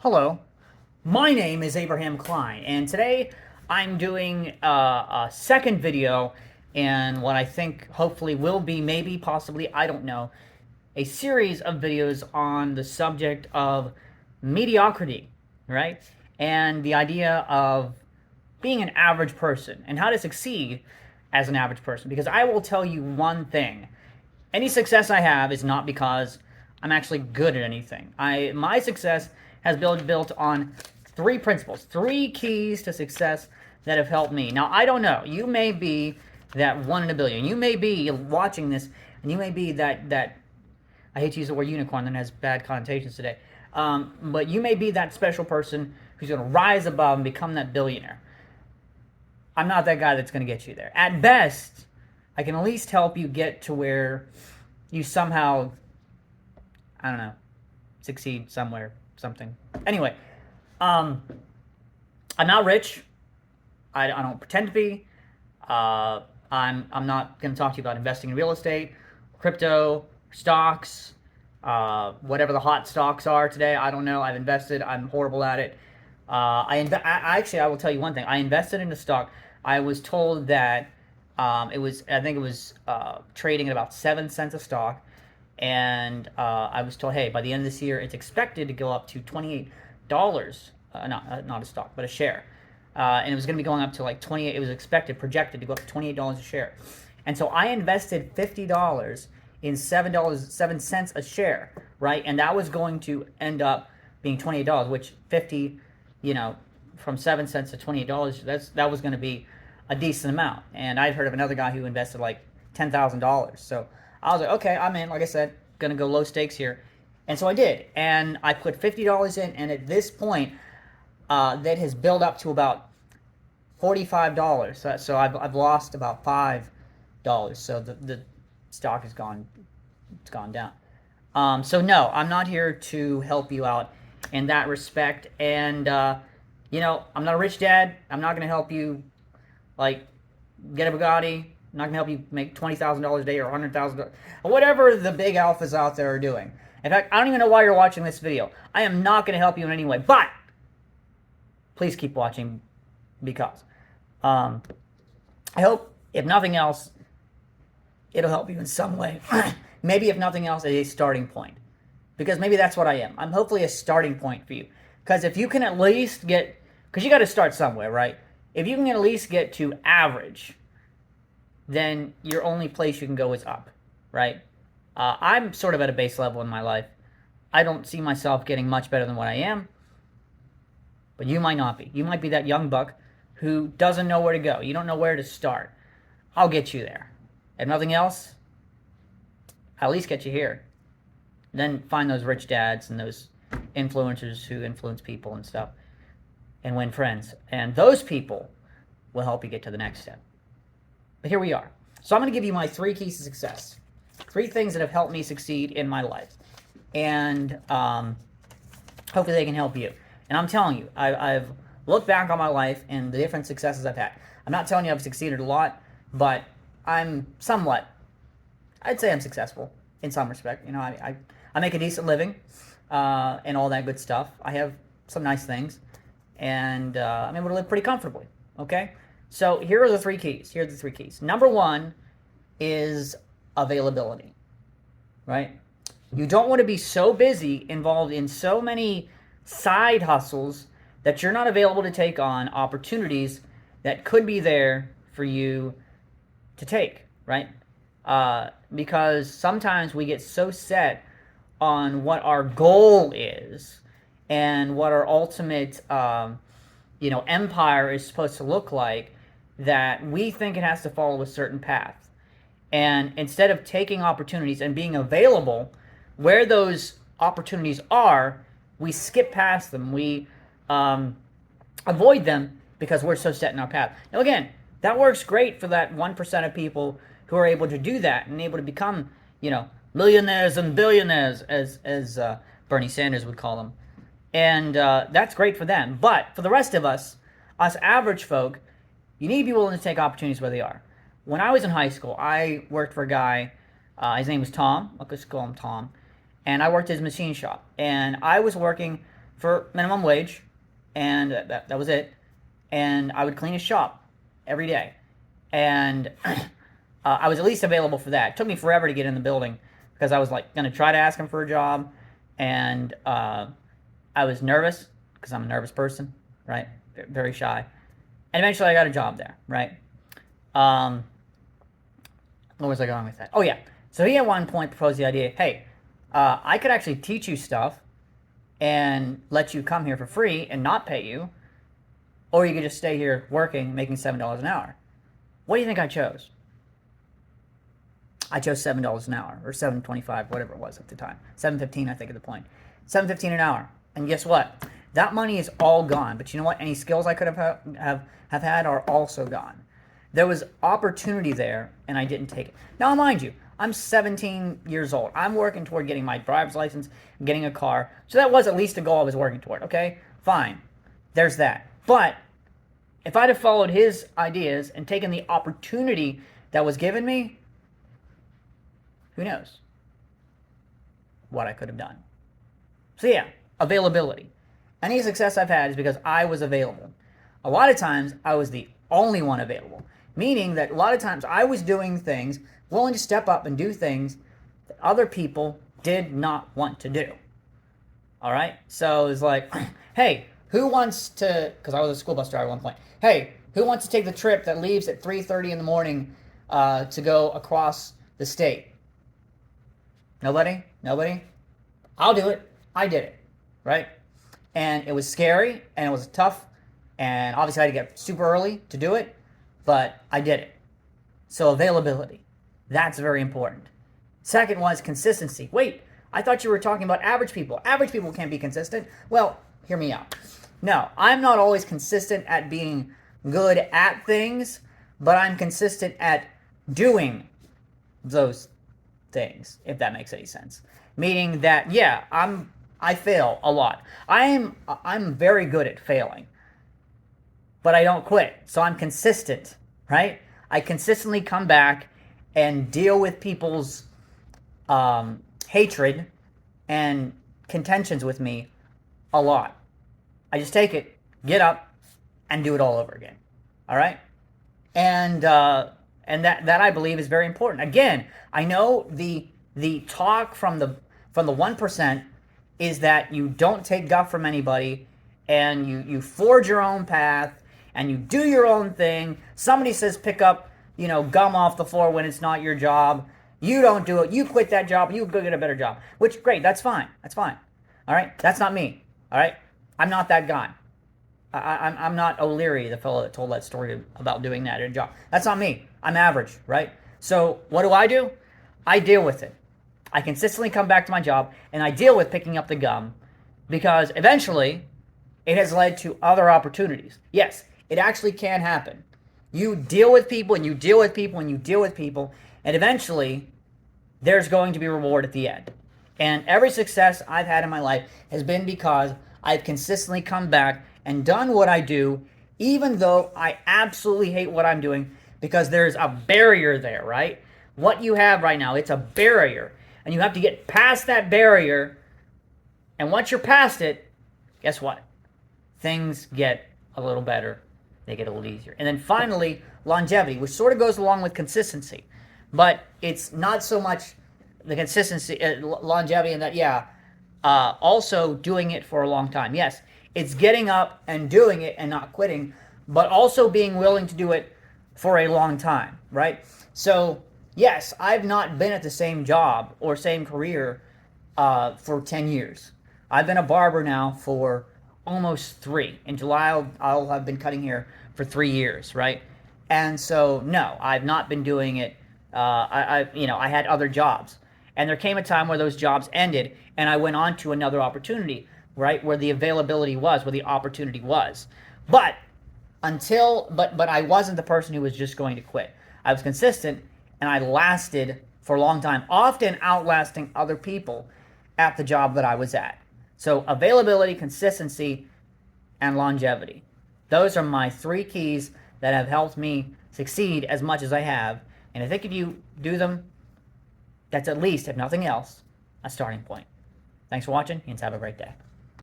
Hello, my name is Abraham Klein, and today I'm doing a second video in what I think hopefully will be, maybe, possibly, I don't know, a series of videos on the subject of mediocrity, right? And the idea of being an average person and how to succeed as an average person. Because I will tell you one thing: any success I have is not because I'm actually good at anything. My success has been built on three principles, three keys to success that have helped me. Now, I don't know. You may be that one in a billion. You may be watching this, and you may be that I hate to use the word unicorn, that has bad connotations today. But you may be that special person who's going to rise above and become that billionaire. I'm not that guy that's going to get you there. At best, I can at least help you get to where you somehow, I don't know, succeed somewhere, something. Anyway, I'm not rich. I don't pretend to be. I'm not going to talk to you about investing in real estate, crypto, stocks, whatever the hot stocks are today. I don't know. I've invested. I'm horrible at it. Actually, I will tell you one thing. I invested in a stock. I was told that I think it was trading at about 7 cents a stock. And I was told, hey, by the end of this year, it's expected to go up to $28. Not a stock, but a share. And it was going to be going up to like 28. It was projected to go up to $28 a share. And so I invested $50 in $7 a share, right? And that was going to end up being $28, which 50, from 7 cents to $28, that was going to be a decent amount. And I'd heard of another guy who invested like $10,000. So I was like, okay, I'm in. Like I said, gonna go low stakes here. And so I did. And I put $50 in, and at this point, that has built up to about $45. So I've lost about $5. So the stock has gone down. So no, I'm not here to help you out in that respect. And I'm not a rich dad. I'm not gonna help you like get a Bugatti. I'm not going to help you make $20,000 a day or $100,000, or whatever the big alphas out there are doing. In fact, I don't even know why you're watching this video. I am not going to help you in any way, but please keep watching because I hope, if nothing else, it'll help you in some way. Maybe, if nothing else, as a starting point. Because maybe that's what I am. I'm hopefully a starting point for you. Because if you can at least get, because you got to start somewhere, right? If you can at least get to average, then your only place you can go is up, right? I'm sort of at a base level in my life. I don't see myself getting much better than what I am, but you might not be. You might be that young buck who doesn't know where to go. You don't know where to start. I'll get you there. If nothing else, I'll at least get you here. Then find those rich dads and those influencers who influence people and stuff and win friends. And those people will help you get to the next step. But here we are. So I'm going to give you my 3 keys to success. 3 things that have helped me succeed in my life. And hopefully they can help you. And I'm telling you, I've looked back on my life and the different successes I've had. I'm not telling you I've succeeded a lot, but I'm somewhat, I'd say I'm successful in some respect. I make a decent living and all that good stuff. I have some nice things. And I'm able to live pretty comfortably. Okay? So here are the 3 keys. Here are the 3 keys. Number 1 is availability, right? You don't want to be so busy, involved in so many side hustles, that you're not available to take on opportunities that could be there for you to take, right? Because sometimes we get so set on what our goal is and what our ultimate, empire is supposed to look like, that we think it has to follow a certain path. And instead of taking opportunities and being available where those opportunities are, we skip past them. We avoid them because we're so set in our path. Now, again, that works great for that 1% of people who are able to do that and able to become, millionaires and billionaires, as Bernie Sanders would call them. And that's great for them. But for the rest of us average folk, you need to be willing to take opportunities where they are. When I was in high school, I worked for a guy, his name was Tom. I'll just call him Tom. And I worked at his machine shop. And I was working for minimum wage, and that was it. And I would clean his shop every day. And I was at least available for that. It took me forever to get in the building because I was like going to try to ask him for a job, and I was nervous because I'm a nervous person, right? Very shy. And eventually I got a job there, right? Where was I going with that? Oh, yeah. So he at one point proposed the idea, hey, I could actually teach you stuff and let you come here for free and not pay you, or you could just stay here working, making $7 an hour. What do you think I chose? I chose $7 an hour, or $7.25, whatever it was at the time. $7.15, I think, at the point. $7.15 an hour. And guess what? That money is all gone. But you know what? Any skills I could have had are also gone. There was opportunity there, and I didn't take it. Now, mind you, I'm 17 years old. I'm working toward getting my driver's license, getting a car. So that was at least a goal I was working toward, okay? Fine. There's that. But if I'd have followed his ideas and taken the opportunity that was given me, who knows what I could have done. So yeah, availability. Any success I've had is because I was available. A lot of times, I was the only one available. Meaning that a lot of times I was doing things, willing to step up and do things that other people did not want to do. All right? So it was like, hey, who wants to, because I was a school bus driver at one point, hey, who wants to take the trip that leaves at 3:30 in the morning to go across the state? Nobody? Nobody? I'll do it. I did it. Right? And it was scary, and it was tough, and obviously I had to get super early to do it, but I did it. So availability. That's very important. Second was consistency. Wait, I thought you were talking about average people. Average people can't be consistent. Well, hear me out. No, I'm not always consistent at being good at things, but I'm consistent at doing those things, if that makes any sense. Meaning that, yeah, I fail a lot. I'm very good at failing, but I don't quit. So I'm consistent, right? I consistently come back and deal with people's hatred and contentions with me a lot. I just take it, get up, and do it all over again. All right? And that I believe is very important. Again, I know the talk from the 1% is that you don't take guff from anybody, and you forge your own path, and you do your own thing. Somebody says pick up, gum off the floor when it's not your job. You don't do it. You quit that job. You go get a better job. Which, great, that's fine. That's fine. All right? That's not me. All right? I'm not that guy. I'm not O'Leary, the fellow that told that story about doing that at a job. That's not me. I'm average, right? So what do? I deal with it. I consistently come back to my job, and I deal with picking up the gum because eventually it has led to other opportunities. Yes, it actually can happen. You deal with people, and you deal with people, and you deal with people, and eventually there's going to be reward at the end. And every success I've had in my life has been because I've consistently come back and done what I do, even though I absolutely hate what I'm doing, because there's a barrier there, right? What you have right now, it's a barrier. And you have to get past that barrier. And once you're past it, guess what? Things get a little better. They get a little easier. And then finally, longevity, which sort of goes along with consistency. But it's not so much the consistency, longevity, and that, also doing it for a long time. Yes, it's getting up and doing it and not quitting, but also being willing to do it for a long time, right? So, yes, I've not been at the same job or same career for 10 years. I've been a barber now for almost 3. In July, I'll have been cutting hair for 3 years, right? And so, no, I've not been doing it. I had other jobs. And there came a time where those jobs ended, and I went on to another opportunity, right, where the availability was, where the opportunity was. But I wasn't the person who was just going to quit. I was consistent, and I lasted for a long time, often outlasting other people at the job that I was at. So availability, consistency, and longevity. Those are my 3 keys that have helped me succeed as much as I have. And I think if you do them, that's at least, if nothing else, a starting point. Thanks for watching, and have a great day.